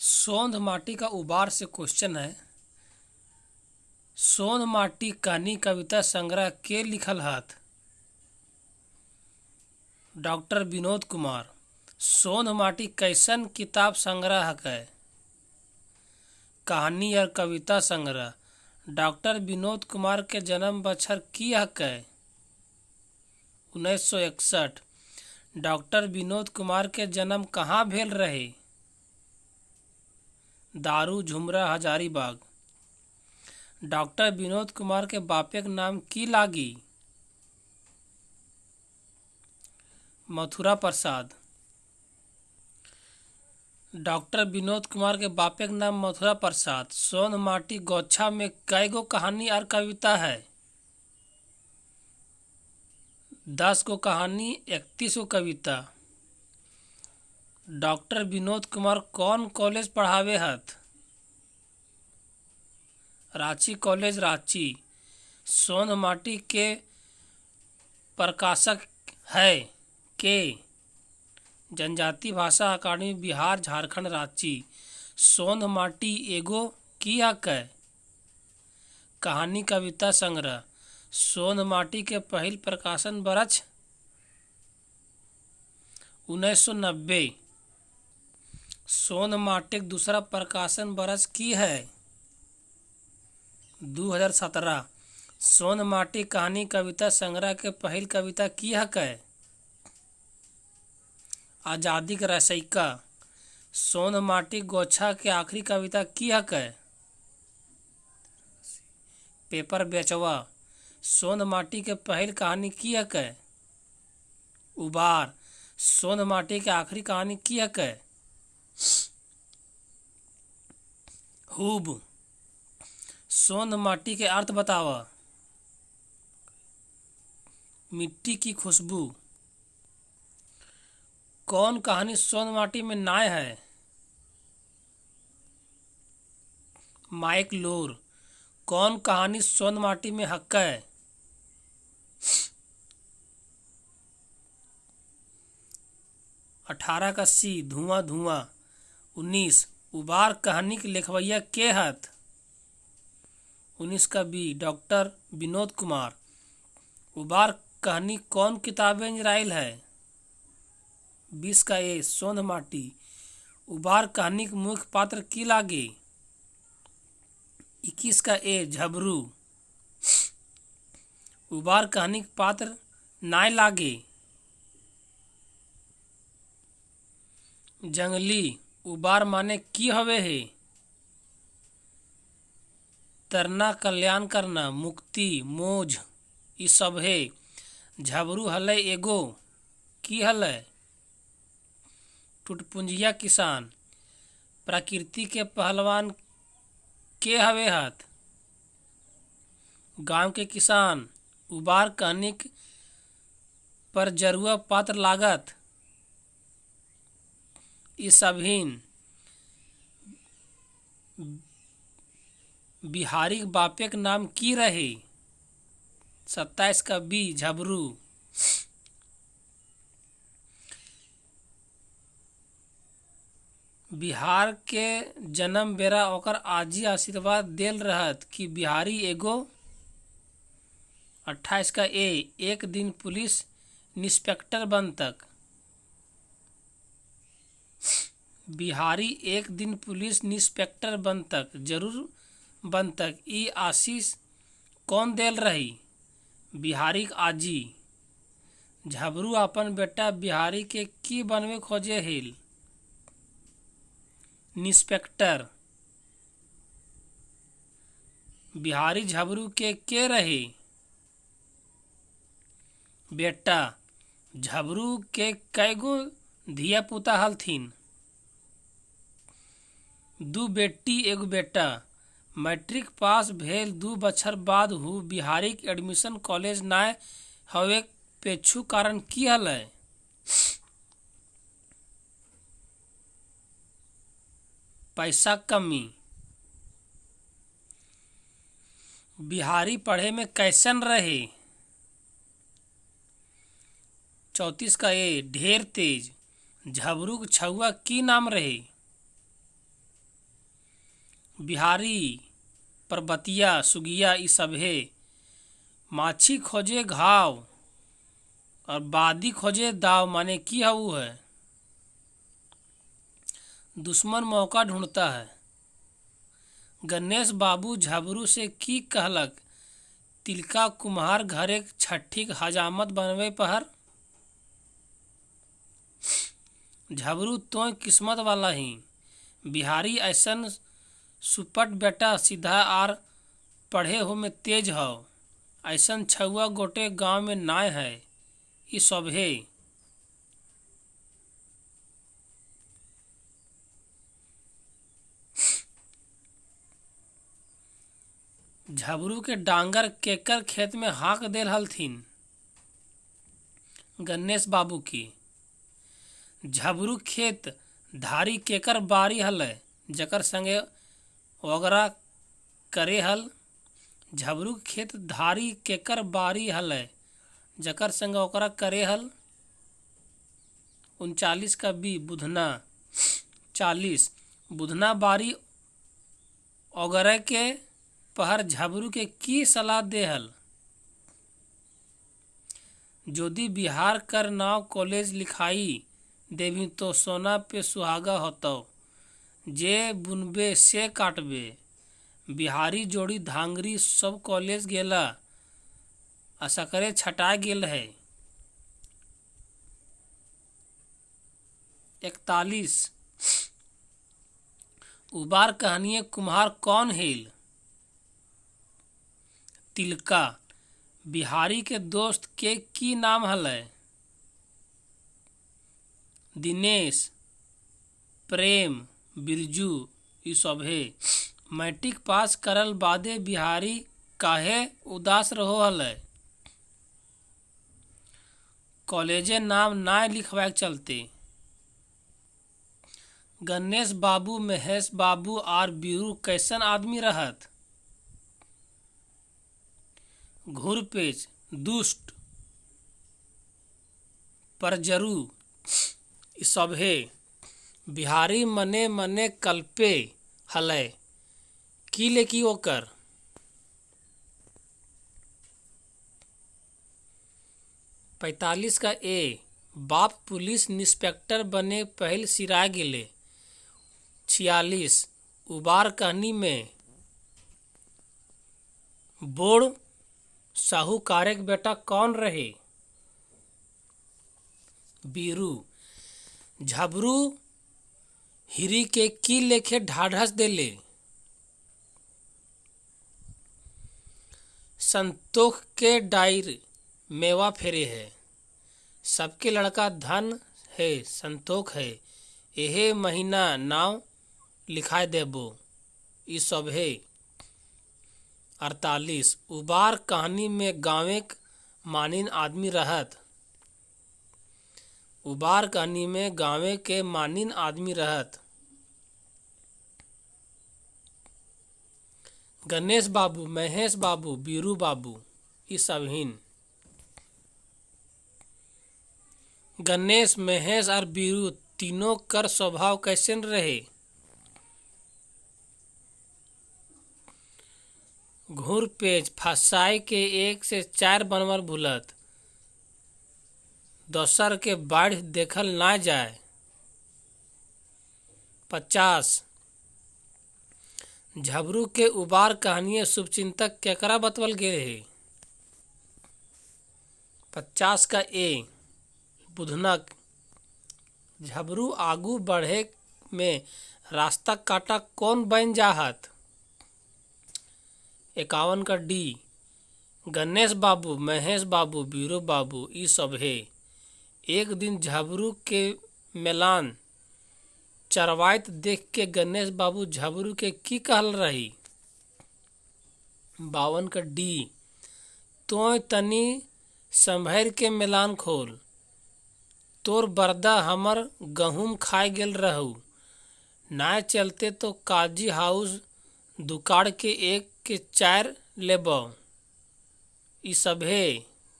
सोंध माटी का उबार से क्वेश्चन है। सोंध माटी कहानी कविता संग्रह के लिखल हत? डॉक्टर विनोद कुमार। सोंध माटी कैसन किताब संग्रह हकै? कहानी और कविता संग्रह। डॉक्टर विनोद कुमार के जन्म बछर की हकै? 1961। डॉक्टर विनोद कुमार के जन्म कहाँ भेल रहे? दारू झुमरा हजारीबाग। डॉक्टर विनोद कुमार के बापेक नाम की लागी? मथुरा प्रसाद। डॉक्टर विनोद कुमार के बापेक नाम मथुरा प्रसाद। सोंध माटी गोछा में कईगो कहानी और कविता है? 10 गो कहानी, 31 गो कविता। डॉक्टर विनोद कुमार कौन कॉलेज पढ़ावे हत? रांची कॉलेज, रांची। सोंध माटी के प्रकाशक है के? जनजाति भाषा अकादमी, बिहार, झारखंड, रांची। सोंध माटी एगो की हकै? कहानी कविता संग्रह। सोंध माटी के पहिल प्रकाशन बरछ 1990। सोंध माटी दूसरा प्रकाशन बरछ की है? 2017। सोंध माटी कहानी कविता संग्रह के पहिल कविता की हकै? आजादी के रसइका। सोंध माटी गोछा के आखिरी कविता की हकै? पेपर बेचवा। सोंध माटी के पहिल कहानी की हकै? उबार। सोंध माटी के आखिरी कहानी की हकै? हुब। सोंध माटी के अर्थ बतावा। मिट्टी की खुशबू। कौन कहानी सोंध माटी में नाय है? माइक लोर। कौन कहानी सोंध माटी में हकै? 18 का सी, धुआं धुआं। 19। उबार कहानी के लेखवैया के हत? 19 का बी, डॉक्टर विनोद कुमार। उबार कहानी कौन किताबें इंजराइल है? 20 का ए, सोंध माटी। उबार कहानी के मुख्य पात्र की लागे? 21 का ए, झबरू। उबार कहानी के पात्र नाय लागे? जंगली। उबार माने की हवे है? तरना, कल्याण करना, मुक्ति, मोज ई सब है। झबरू हलै एगो की हलै? टुटपुंजिया किसान। प्रकृति के पहलवान के हवे हत? गांव के किसान। उबार कहानी पर जरुआ पात्र लागत? ई सभिन। बिहारी के बापेक नाम की रहे? 27 का बी, झबरू। बिहार के जन्म बेरा ओकर आजी आशीर्वाद देल रहत कि बिहारी एगो? 28 का ए, एक दिन पुलिस इंस्पेक्टर बनतक। बिहारी एक दिन पुलिस इंस्पेक्टर बनतक, जरूर बनतक। ई आशीष कौन देल रही? बिहारी के आजी। झबरू अपन बेटा बिहारी के की बनवे खोजे हिल? इंस्पेक्टर। बिहारी झबरू के रहे? बेटा। झबरू के कैगो धिया पुता हलथिन? 2 बेटी एगो बेटा। मैट्रिक पास भेल 2 बछर बाद हु बिहारी के एडमिशन कॉलेज नाय हवे पेछु कारण की हलै? पैसा कमी। बिहारी पढ़े में कैसन रहे? 34 का ए, ढेर तेज। झबरू के छउआ की नाम रहे? बिहारी परबतिया सुगिया ई सभे माछी खोजे घाव और बादी खोजे दाव माने की हऊ है। दुश्मन मौका ढूंढता है। गणेश बाबू झबरू से की कहलक, तिलका कुम्हार घरे छठी हजामत बनवे पहर। झबरू तो किस्मत वाला ही, बिहारी ऐसन सुपट बेटा सीधा आर पढ़े हो में तेज हो, ऐसन छुआ गोटे गांव में नाय है। ई सभे झबरू के डांगर केकर खेत में हाँक देल हलथिन। गणेश बाबू की। झबरू खेत धारी केकर बारी हलै जकर संगे ओगरा करे हल। झबरू खेत धारी केकर बारी हलै जकर संगे ओकरा करे हल। 39 का बी बुधना। 40 बुधना बारी ओगरे के पहर झबरू के की सलाह दे हल। जोदी बिहार कर नाव कॉलेज लिखाई देवी तो सोना पे सुहागा होतो, जे बुनबे से काटबे। बिहारी जोड़ी धांगरी सब कॉलेज गेला, असकरे छटा गेल है। 41 उबार कहानिये कुम्हार कौन हेल। तिलका बिहारी के दोस्त के की नाम हलै। दिनेश प्रेम बिरजू ई सभे मैट्रिक पास करल बादे बिहारी काहे उदास रहो हलै। कॉलेजे नाम नाय लिखवाए चलते। गणेश बाबू महेश बाबू आर बीरू कैसन आदमी रहत। घूरपेच दुष्ट परजरू ई सभे बिहारी मने मने कल्पे हलै की लेकी ओकर। पैंतालीस का ए बाप पुलिस इंस्पेक्टर बने पहल सिरा गेले। 46 उबार कहानी में बोड़ साहूकार के बेटा कौन रहे। बीरू झबरू हिरी के की लेखे ढाढ़स देले। संतोष के डायर मेवा फेरे है, सबके लड़का धन है संतोष है, एहे महीना नाव लिखाए देबो ई सभे। 48 उबार कहानी में गाँवे मानिन आदमी रहत। उबार कहानी में गाँवे के मानिन आदमी रहत। गणेश बाबू महेश बाबू बीरू बाबू ई सभीन। गणेश महेश और बीरू तीनों कर स्वभाव कैसन रहे। घूर पेज फसाई के 1 से 4 बनवर भूलत, दोसर के बाढ़ देखल ना जाए। 50 झबरू के उबार कहानी शुभचिंतक केकरा बतवल गए है। 50 का ए बुधनक झबरू आगू बढ़े में रास्ता काटा कौन बन जाहत। 51 का डी गणेश बाबू महेश बाबू बीरू बाबू ई सभे एक दिन झबरू के मेलान चरवाइत देख के गणेश बाबू झबरू के की कहल रही। 52 का डी तो तनी संभर के मेलान खोल, तोर बरदा हमर गहूम खाए गेल रहू, ना चलते तो काजी हाउस दुकाड़ के 1 के 4 लेबो ई सभे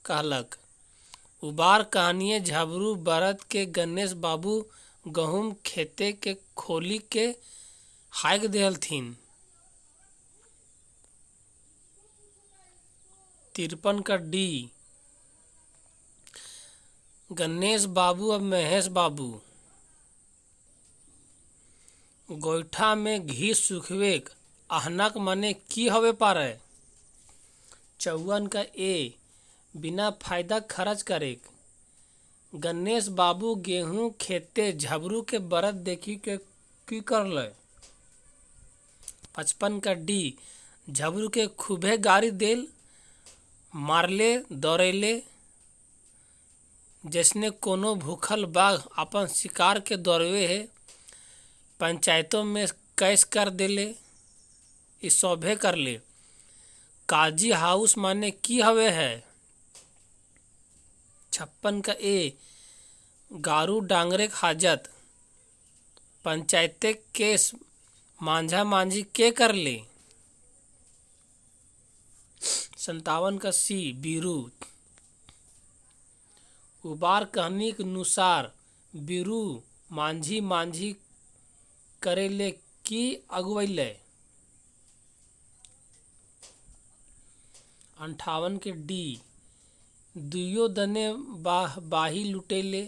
कहलक। उबार कहानिये झबरू बरद के गणेश बाबू गहूम खेते के खोली के हाइक देहलथिन। 53 का डी, गणेश बाबू और महेश बाबू। गोइठा में घी सुखवेक आहनक मने की हवे पारे। 54 का ए, बिना फायदा खर्च करेक। गणेश बाबू गेहूं खेते झबरू के बरत देखी के की करले। 55 का डी, झबरू के खूबे गाड़ी देल, मारले दौड़ेले। जैसने कोनो भूखल बाघ अपन शिकार के दौड़वे है, पंचायतों में कैस कर देले, ई सभे कर ले। काजी हाउस माने की हवे है। 56 का ए, गारू डांगरे हाजत, पंचायते केस मांझा मांझी के कर ले। 57 का सी, बीरू, उबार कहानी के अनुसार बीरू मांझी मांझी करेले की अगुवैले। 58 के डी, दुइयो दने बाही लुटेले।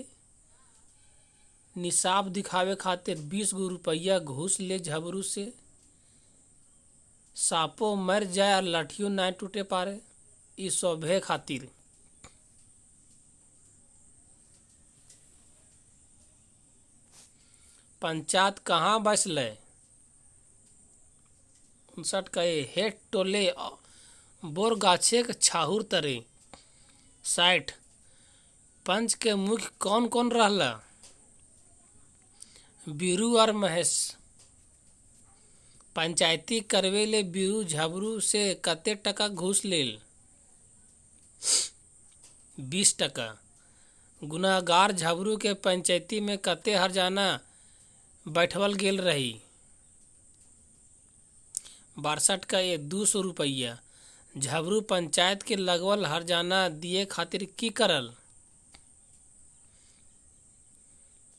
निसाब दिखावे खातिर 20 गो रुपया घूस ले झबरू से। सांपो मर जाए और लाठियो ना टूटे पारे, ई सभे खातिर। पंचायत कहाँ बसले। 59 का हेठ टोले बोर गाछे के छाहुर तरे। 60, पंच के मुख्य कौन कौन रहला। बीरू और महेश। पंचायती करवे ले बीरू झबरू से कते टका घूस लेल। 20 टका। गुनाहगार झबरू के पंचायती में कते हरजाना बैठवल गेल रही। 62 का ये 200 रुपया। झबरू पंचायत के लगवल हरजाना दिए खातिर की करल।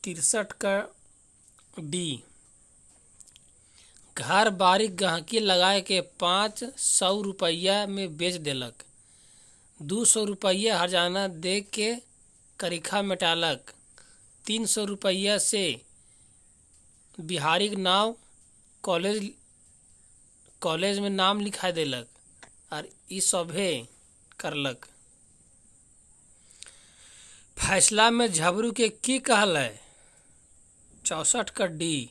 63 का डी, घर बारी गहकी लगाए के 500 रुपया में बेच देलक। 200 रुपया हरजाना दे के करीखा मिटालक। 300 रुपया से बिहारी के नाव कॉलेज में नाम लिखा देलक और ई सभे करलक। फैसला में झबरू के की कहले। 64 का डी,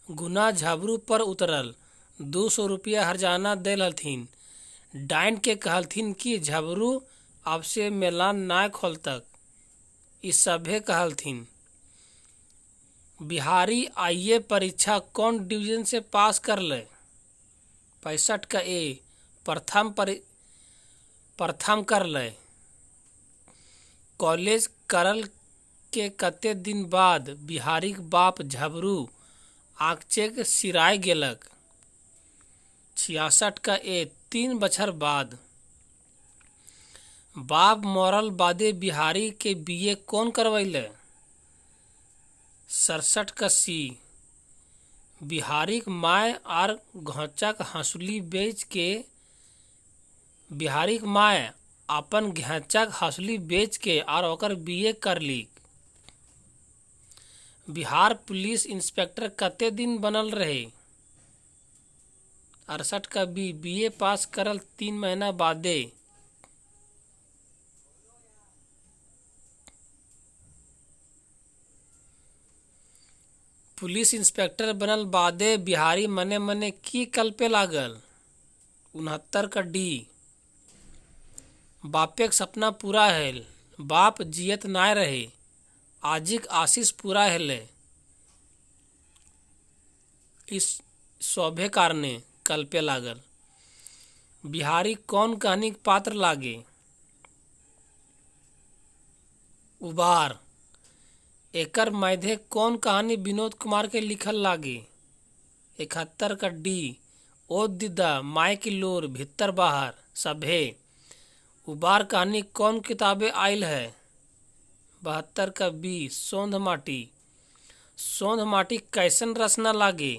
गुना झबरू पर उतरल। 200 रुपया हरजाना देल हलथिन। डाइन के कहलथिन कि झबरू अब से मेलान ना खोलतक, ई सभे कहलथिन। बिहारी आइए परीक्षा कौन डिवीजन से पास कर ले। 65 का ए, प्रथम कर ले। कॉलेज करल के कते दिन बाद बिहारी के बाप झबरू आँकचे के सिराय गेलक। 66 का ए, 3 बछर बाद। बाप मरल बादे बिहारी के बीए कौन करवैले। 67 का सी, बिहारी के माय आर घोंचा के हंसुली बेच के बिहारी के माय अपन घेंचा के हंसुली बेच के और ओकर बीए कर ली। बिहार पुलिस इंस्पेक्टर कते दिन बनल रहे। 68 का बी, बीए पास करल 3 महीना बादे। पुलिस इंस्पेक्टर बनल बादे बिहारी मने मने की कल्पे लागल। 69 का डी, बापे के सपना पूरा हैल, बाप जियत ना रहे, आजिक आशीष पूरा हेले। इस सभे कारणे कल्पे लागल। बिहारी कौन कहानी के पात्र लागे। उबार, एकर मैधे कौन कहानी विनोद कुमार के लिखल लागे। 71 का डी, ओ दीदा माय की लोर भीतर बाहर सभे। उबार कहानी कौन किताबें आयल है। 72 का बी, सोंध माटी। सोंध माटी कैसन रचना लागे।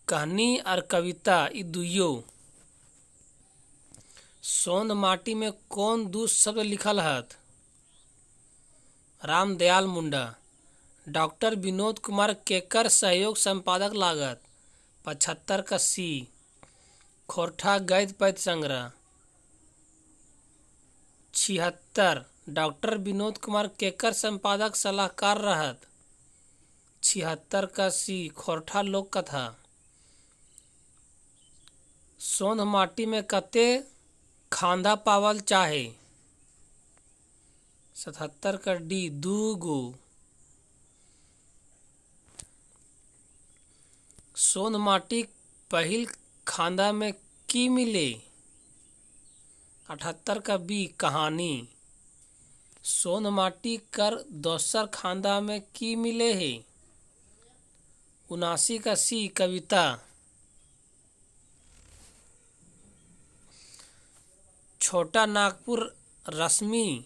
कहानी और कविता ई दुइयो। सोंध माटी में कौन दू शब्द लिखल हत? रामदयाल मुंडा। डॉक्टर विनोद कुमार केकर सहयोग संपादक लागत? 75 का सी। खोरठा गद्य पद्य संग्रह। 76 डॉक्टर विनोद कुमार केकर संपादक सलाहकार रहत? 76 का सी। खोरठा लोक कथा। सोंध माटी में कते खांधा पावल चाहे? 77 का डी 2 गो। सोंध माटी पहिल खांधा में की मिले? 78 का बी कहानी। सोंध माटी कर दोसर खांधा में की मिले है? 79 का सी कविता। छोटा नागपुर रश्मि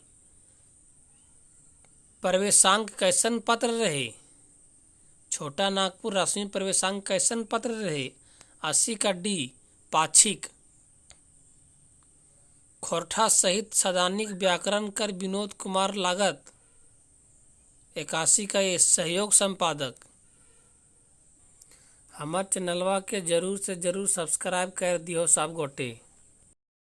प्रवेशांक कैसन पत्र रहे? छोटा नागपुर रश्मि प्रवेशांक कैसन पत्र रहे? 80 का डी पाक्षिक। खोरठा सहित सदानिक व्याकरण कर विनोद कुमार लागत? 81 का ये सहयोग संपादक। हमार चैनलवा के जरूर से जरूर सब्सक्राइब कर दियो सब गोटे।